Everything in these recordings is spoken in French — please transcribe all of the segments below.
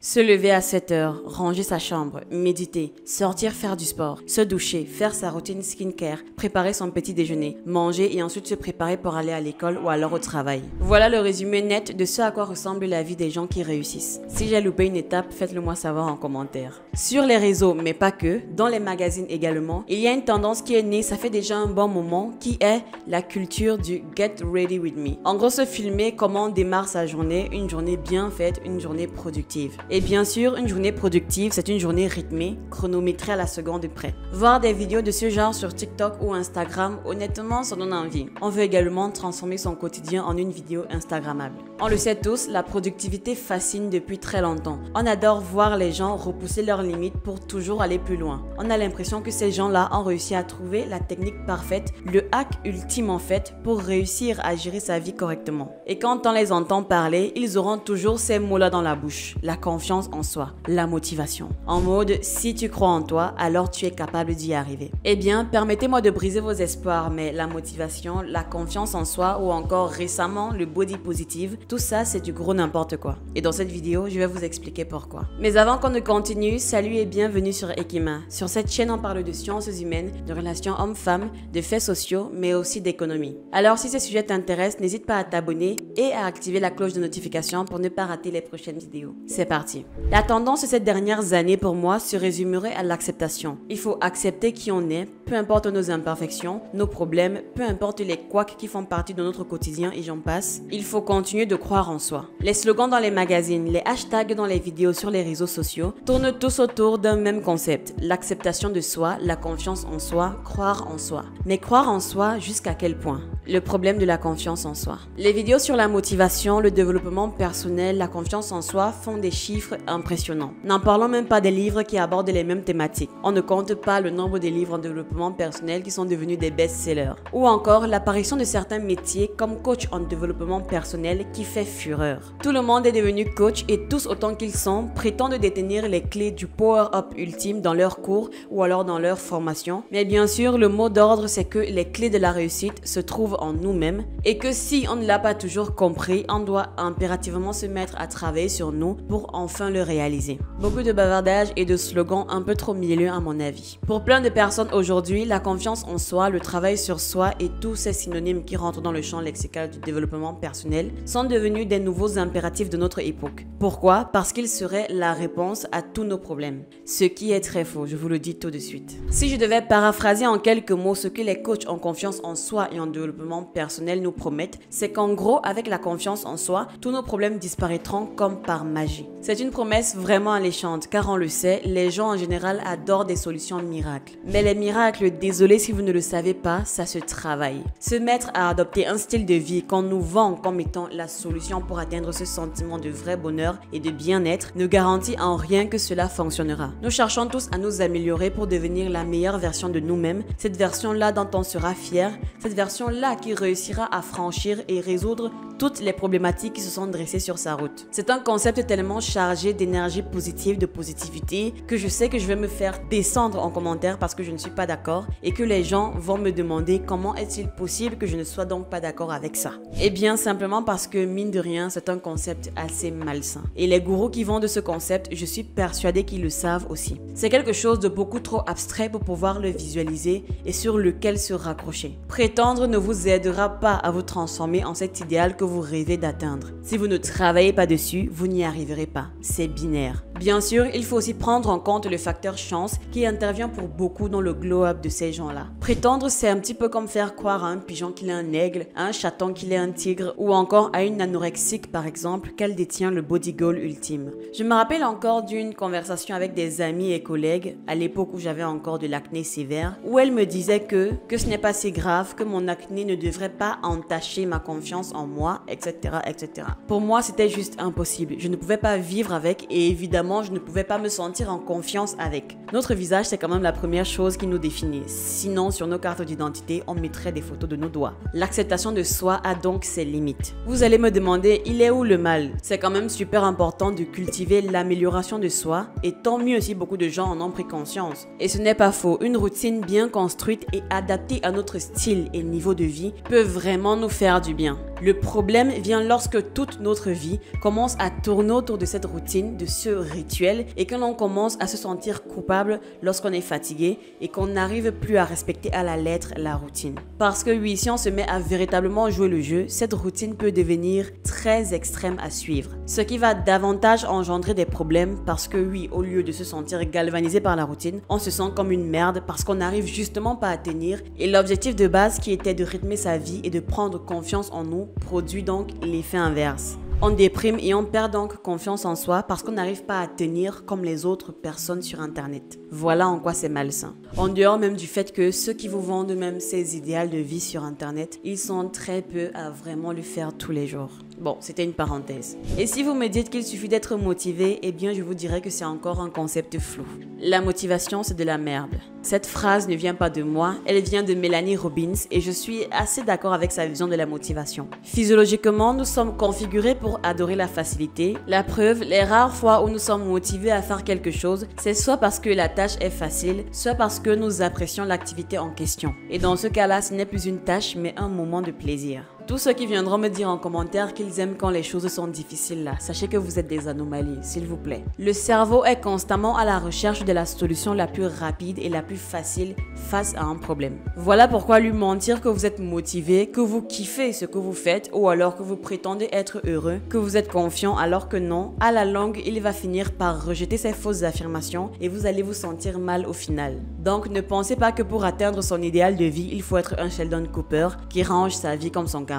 Se lever à 7 heures, ranger sa chambre, méditer, sortir faire du sport, se doucher, faire sa routine skincare, préparer son petit déjeuner, manger et ensuite se préparer pour aller à l'école ou alors au travail. Voilà le résumé net de ce à quoi ressemble la vie des gens qui réussissent. Si j'ai loupé une étape, faites-le moi savoir en commentaire. Sur les réseaux, mais pas que, dans les magazines également, il y a une tendance qui est née, ça fait déjà un bon moment, qui est la culture du Get Ready With Me. En gros, se filmer comment on démarre sa journée, une journée bien faite, une journée productive. Et bien sûr, une journée productive, c'est une journée rythmée, chronométrée à la seconde près. Voir des vidéos de ce genre sur TikTok ou Instagram, honnêtement, ça donne envie. On veut également transformer son quotidien en une vidéo Instagrammable. On le sait tous, la productivité fascine depuis très longtemps. On adore voir les gens repousser leurs limites pour toujours aller plus loin. On a l'impression que ces gens-là ont réussi à trouver la technique parfaite, le hack ultime en fait, pour réussir à gérer sa vie correctement. Et quand on les entend parler, ils auront toujours ces mots-là dans la bouche. La confiance en soi, la motivation. En mode, si tu crois en toi, alors tu es capable d'y arriver. Eh bien, permettez-moi de briser vos espoirs, mais la motivation, la confiance en soi ou encore récemment le body positive, tout ça c'est du gros n'importe quoi. Et dans cette vidéo, je vais vous expliquer pourquoi. Mais avant qu'on ne continue, salut et bienvenue sur Ekima. Sur cette chaîne, on parle de sciences humaines, de relations hommes-femmes, de faits sociaux, mais aussi d'économie. Alors si ces sujets t'intéressent, n'hésite pas à t'abonner et à activer la cloche de notification pour ne pas rater les prochaines vidéos. C'est parti. La tendance de ces dernières années pour moi se résumerait à l'acceptation. Il faut accepter qui on est, peu importe nos imperfections, nos problèmes, peu importe les couacs qui font partie de notre quotidien et j'en passe. Il faut continuer de croire en soi. Les slogans dans les magazines, les hashtags dans les vidéos sur les réseaux sociaux tournent tous autour d'un même concept, l'acceptation de soi, la confiance en soi, croire en soi. Mais croire en soi jusqu'à quel point? Le problème de la confiance en soi. Les vidéos sur la motivation, le développement personnel, la confiance en soi font des chiffres impressionnants. N'en parlons même pas des livres qui abordent les mêmes thématiques. On ne compte pas le nombre de livres en développement personnel qui sont devenus des best-sellers. Ou encore l'apparition de certains métiers comme coach en développement personnel qui fait fureur. Tout le monde est devenu coach et tous autant qu'ils sont prétendent détenir les clés du power-up ultime dans leurs cours ou alors dans leur formation. Mais bien sûr, le mot d'ordre c'est que les clés de la réussite se trouvent en nous-mêmes et que si on ne l'a pas toujours compris, on doit impérativement se mettre à travailler sur nous pour enfin le réaliser. Beaucoup de bavardage et de slogans un peu trop mielleux à mon avis. Pour plein de personnes aujourd'hui, la confiance en soi, le travail sur soi et tous ces synonymes qui rentrent dans le champ lexical du développement personnel sont devenus des nouveaux impératifs de notre époque. Pourquoi? Parce qu'ils seraient la réponse à tous nos problèmes. Ce qui est très faux, je vous le dis tout de suite. Si je devais paraphraser en quelques mots ce que les coachs en confiance en soi et en développement personnel nous promettent, c'est qu'en gros, avec la confiance en soi, tous nos problèmes disparaîtront comme par magie. C'est une promesse vraiment alléchante, car on le sait, les gens en général adorent des solutions miracles. Mais les miracles, désolé si vous ne le savez pas, ça se travaille. Se mettre à adopter un style de vie qu'on nous vend comme étant la solution pour atteindre ce sentiment de vrai bonheur et de bien-être ne garantit en rien que cela fonctionnera. Nous cherchons tous à nous améliorer pour devenir la meilleure version de nous-mêmes, cette version-là dont on sera fier, cette version-là qui réussira à franchir et résoudre toutes les problématiques qui se sont dressées sur sa route. C'est un concept tellement chargé d'énergie positive, de positivité, que je sais que je vais me faire descendre en commentaire parce que je ne suis pas d'accord et que les gens vont me demander comment est-il possible que je ne sois donc pas d'accord avec ça. Eh bien, simplement parce que, mine de rien, c'est un concept assez malsain. Et les gourous qui vendent ce concept, je suis persuadée qu'ils le savent aussi. C'est quelque chose de beaucoup trop abstrait pour pouvoir le visualiser et sur lequel se raccrocher. Prétendre ne vous aidera pas à vous transformer en cet idéal que vous rêvez d'atteindre. Si vous ne travaillez pas dessus, vous n'y arriverez pas. C'est binaire. Bien sûr, il faut aussi prendre en compte le facteur chance qui intervient pour beaucoup dans le glow-up de ces gens-là. Prétendre, c'est un petit peu comme faire croire à un pigeon qu'il est un aigle, à un chaton qu'il est un tigre ou encore à une anorexique par exemple qu'elle détient le body goal ultime. Je me rappelle encore d'une conversation avec des amis et collègues à l'époque où j'avais encore de l'acné sévère où elle me disait que ce n'est pas si grave, que mon acné ne devrait pas entacher ma confiance en moi, etc., etc. Pour moi, c'était juste impossible. Je ne pouvais pas vivre avec et évidemment, je ne pouvais pas me sentir en confiance avec. Notre visage, c'est quand même la première chose qui nous définit. Sinon, sur nos cartes d'identité, on mettrait des photos de nos doigts. L'acceptation de soi a donc ses limites. Vous allez me demander, il est où le mal? C'est quand même super important de cultiver l'amélioration de soi et tant mieux si beaucoup de gens en ont pris conscience. Et ce n'est pas faux, une routine bien construite et adaptée à notre style et niveau de vie peut vraiment nous faire du bien. Le problème vient lorsque toute notre vie commence à tourner autour de cette routine, de ce rituels et que l'on commence à se sentir coupable lorsqu'on est fatigué et qu'on n'arrive plus à respecter à la lettre la routine. Parce que oui, si on se met à véritablement jouer le jeu, cette routine peut devenir très extrême à suivre. Ce qui va davantage engendrer des problèmes parce que oui, au lieu de se sentir galvanisé par la routine, on se sent comme une merde parce qu'on n'arrive justement pas à tenir et l'objectif de base qui était de rythmer sa vie et de prendre confiance en nous produit donc l'effet inverse. On déprime et on perd donc confiance en soi parce qu'on n'arrive pas à tenir comme les autres personnes sur internet. Voilà en quoi c'est malsain. En dehors même du fait que ceux qui vous vendent même ces idéaux de vie sur internet, ils sont très peu à vraiment le faire tous les jours. Bon, c'était une parenthèse. Et si vous me dites qu'il suffit d'être motivé, eh bien je vous dirais que c'est encore un concept flou. La motivation, c'est de la merde. Cette phrase ne vient pas de moi, elle vient de Melanie Robbins et je suis assez d'accord avec sa vision de la motivation. Physiologiquement, nous sommes configurés pour adorer la facilité. La preuve, les rares fois où nous sommes motivés à faire quelque chose, c'est soit parce que la tâche est facile, soit parce que nous apprécions l'activité en question. Et dans ce cas-là, ce n'est plus une tâche, mais un moment de plaisir. Tous ceux qui viendront me dire en commentaire qu'ils aiment quand les choses sont difficiles là, sachez que vous êtes des anomalies, s'il vous plaît. Le cerveau est constamment à la recherche de la solution la plus rapide et la plus facile face à un problème. Voilà pourquoi lui mentir que vous êtes motivé, que vous kiffez ce que vous faites ou alors que vous prétendez être heureux, que vous êtes confiant alors que non, à la longue, il va finir par rejeter ces fausses affirmations et vous allez vous sentir mal au final. Donc ne pensez pas que pour atteindre son idéal de vie, il faut être un Sheldon Cooper qui range sa vie comme son cartable.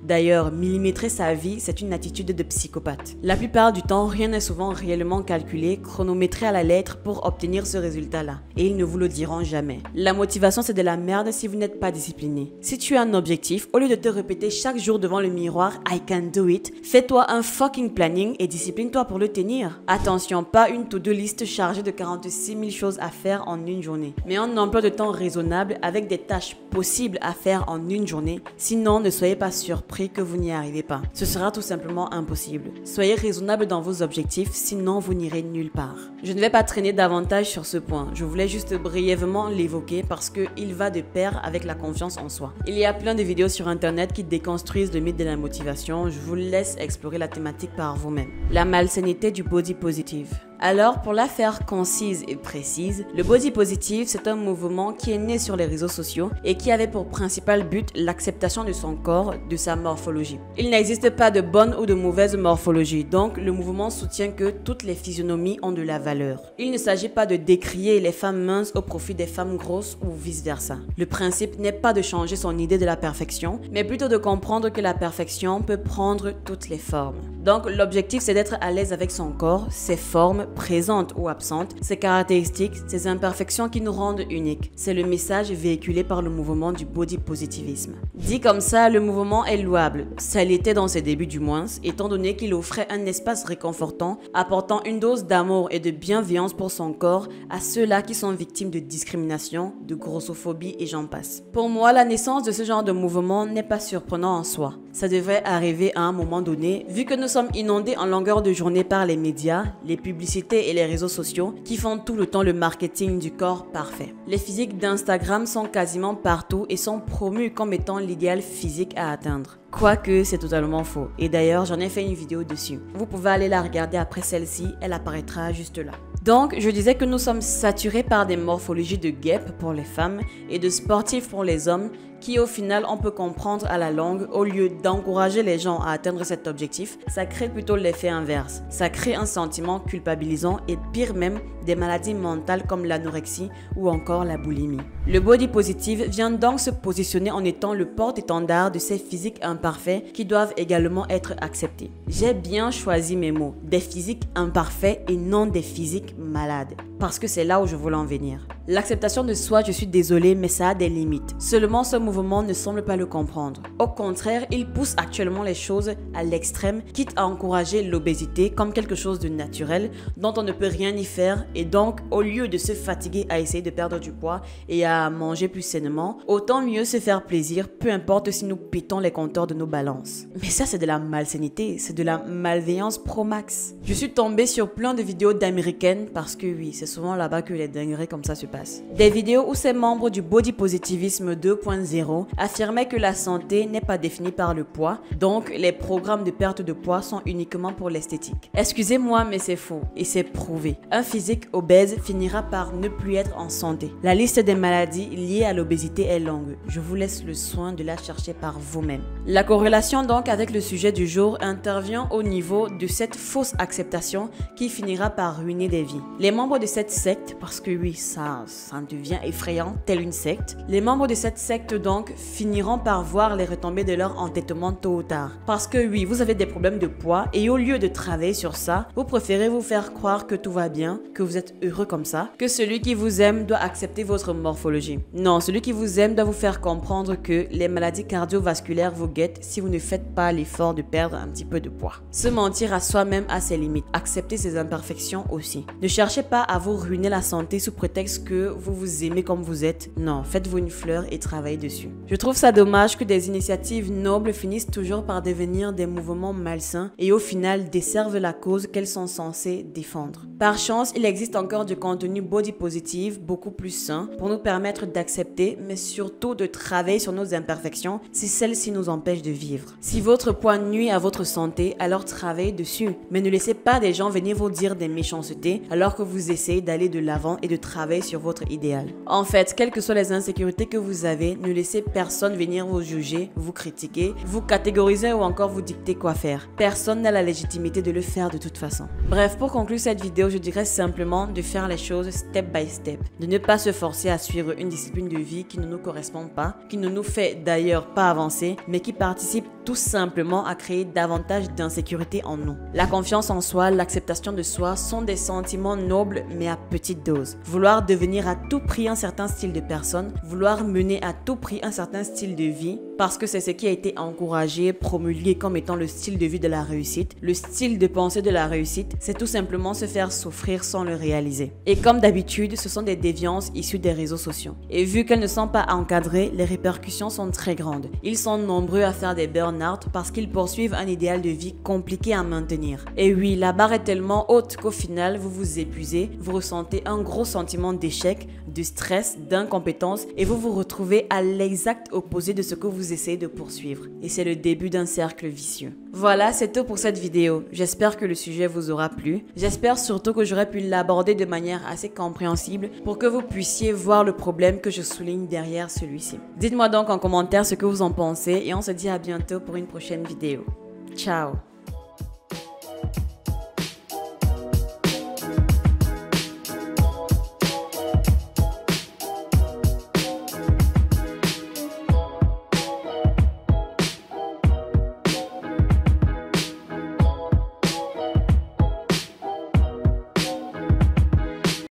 D'ailleurs, millimétrer sa vie, c'est une attitude de psychopathe. La plupart du temps, rien n'est souvent réellement calculé, chronométré à la lettre pour obtenir ce résultat-là. Et ils ne vous le diront jamais. La motivation, c'est de la merde si vous n'êtes pas discipliné. Si tu as un objectif, au lieu de te répéter chaque jour devant le miroir « I can do it », fais-toi un fucking planning et discipline-toi pour le tenir. Attention, pas une to-do list chargée de 46 000 choses à faire en une journée, mais un emploi de temps raisonnable avec des tâches possibles à faire en une journée. Sinon, ne soyez pas surpris que vous n'y arrivez pas. Ce sera tout simplement impossible. Soyez raisonnable dans vos objectifs, sinon vous n'irez nulle part. Je ne vais pas traîner davantage sur ce point. Je voulais juste brièvement l'évoquer parce qu'il va de pair avec la confiance en soi. Il y a plein de vidéos sur internet qui déconstruisent le mythe de la motivation. Je vous laisse explorer la thématique par vous-même. La malsainité du body positive. Alors, pour la faire concise et précise, le body positive, c'est un mouvement qui est né sur les réseaux sociaux et qui avait pour principal but l'acceptation de son corps, de sa morphologie. Il n'existe pas de bonne ou de mauvaise morphologie, donc le mouvement soutient que toutes les physionomies ont de la valeur. Il ne s'agit pas de décrier les femmes minces au profit des femmes grosses ou vice-versa. Le principe n'est pas de changer son idée de la perfection, mais plutôt de comprendre que la perfection peut prendre toutes les formes. Donc, l'objectif, c'est d'être à l'aise avec son corps, ses formes, présentes ou absentes, ses caractéristiques, ses imperfections qui nous rendent uniques. C'est le message véhiculé par le mouvement du body positivisme. Dit comme ça, le mouvement est louable. Ça l'était dans ses débuts du moins, étant donné qu'il offrait un espace réconfortant, apportant une dose d'amour et de bienveillance pour son corps à ceux-là qui sont victimes de discrimination, de grossophobie et j'en passe. Pour moi, la naissance de ce genre de mouvement n'est pas surprenant en soi. Ça devrait arriver à un moment donné, vu que nous sommes inondés en longueur de journée par les médias, les publicités et les réseaux sociaux qui font tout le temps le marketing du corps parfait. Les physiques d'Instagram sont quasiment partout et sont promus comme étant l'idéal physique à atteindre. Quoique c'est totalement faux. Et d'ailleurs, j'en ai fait une vidéo dessus. Vous pouvez aller la regarder après celle-ci, elle apparaîtra juste là. Donc, je disais que nous sommes saturés par des morphologies de guêpes pour les femmes et de sportifs pour les hommes qui au final on peut comprendre à la longue, au lieu d'encourager les gens à atteindre cet objectif, ça crée plutôt l'effet inverse. Ça crée un sentiment culpabilisant et pire même des maladies mentales comme l'anorexie ou encore la boulimie. Le body positive vient donc se positionner en étant le porte-étendard de ces physiques imparfaits qui doivent également être acceptés. J'ai bien choisi mes mots, des physiques imparfaits et non des physiques malades, parce que c'est là où je voulais en venir. L'acceptation de soi, je suis désolée, mais ça a des limites. Seulement, ce mouvement ne semble pas le comprendre. Au contraire, il pousse actuellement les choses à l'extrême, quitte à encourager l'obésité comme quelque chose de naturel dont on ne peut rien y faire. Et donc, au lieu de se fatiguer à essayer de perdre du poids et à manger plus sainement, autant mieux se faire plaisir, peu importe si nous pétons les compteurs de nos balances. Mais ça, c'est de la malsainité, c'est de la malveillance pro max. Je suis tombée sur plein de vidéos d'américaines parce que oui, c'est souvent là-bas que les dingueries comme ça se passe. Des vidéos où ces membres du body positivisme 2.0 affirmaient que la santé n'est pas définie par le poids, donc les programmes de perte de poids sont uniquement pour l'esthétique. Excusez-moi, mais c'est faux et c'est prouvé. Un physique obèse finira par ne plus être en santé. La liste des maladies liées à l'obésité est longue. Je vous laisse le soin de la chercher par vous-même. La corrélation donc avec le sujet du jour intervient au niveau de cette fausse acceptation qui finira par ruiner des vies. Les membres de cette secte, parce que oui, ça devient effrayant, telle une secte, les membres de cette secte donc finiront par voir les retombées de leur entêtement tôt ou tard. Parce que oui, vous avez des problèmes de poids et au lieu de travailler sur ça, vous préférez vous faire croire que tout va bien, que vous êtes heureux comme ça, que celui qui vous aime doit accepter votre morphologie. Non, celui qui vous aime doit vous faire comprendre que les maladies cardiovasculaires vous guettent si vous ne faites pas l'effort de perdre un petit peu de poids. Se mentir à soi-même a ses limites. Accepter ses imperfections aussi. Ne cherchez pas à vous ruiner la santé sous prétexte que vous vous aimez comme vous êtes. Non, faites-vous une fleur et travaillez dessus. Je trouve ça dommage que des initiatives nobles finissent toujours par devenir des mouvements malsains et au final desservent la cause qu'elles sont censées défendre. Par chance, il existe encore du contenu body positive beaucoup plus sain pour nous permettre d'accepter, mais surtout de travailler sur nos imperfections si celles-ci nous empêchent de vivre. Si votre poids nuit à votre santé, alors travaillez dessus. Mais ne laissez pas des gens venir vous dire des méchancetés alors que vous essayez d'aller de l'avant et de travailler sur votre idéal. En fait, quelles que soient les insécurités que vous avez, ne laissez personne venir vous juger, vous critiquer, vous catégoriser ou encore vous dicter quoi faire. Personne n'a la légitimité de le faire de toute façon. Bref, pour conclure cette vidéo, je dirais simplement de faire les choses step by step. De ne pas se forcer à suivre une discipline de vie qui ne nous correspond pas, qui ne nous fait d'ailleurs pas avancer, mais qui participe tout simplement à créer davantage d'insécurité en nous. La confiance en soi, l'acceptation de soi sont des sentiments nobles mais à petite dose. Vouloir devenir à tout prix un certain style de personne, vouloir mener à tout prix un certain style de vie, parce que c'est ce qui a été encouragé, promulgué comme étant le style de vie de la réussite, le style de pensée de la réussite, c'est tout simplement se faire souffrir sans le réaliser. Et comme d'habitude, ce sont des déviances issues des réseaux sociaux. Et vu qu'elles ne sont pas encadrées, les répercussions sont très grandes. Ils sont nombreux à faire des burn-out parce qu'ils poursuivent un idéal de vie compliqué à maintenir. Et oui, la barre est tellement haute qu'au final, vous vous épuisez, vous ressentez un gros sentiment d'échec, de stress, d'incompétence et vous vous retrouvez à l'exact opposé de ce que vous essayez de poursuivre. Et c'est le début d'un cercle vicieux. Voilà, c'est tout pour cette vidéo. J'espère que le sujet vous aura plu. J'espère surtout que j'aurai pu l'aborder de manière assez compréhensible pour que vous puissiez voir le problème que je souligne derrière celui-ci. Dites-moi donc en commentaire ce que vous en pensez et on se dit à bientôt pour une prochaine vidéo. Ciao!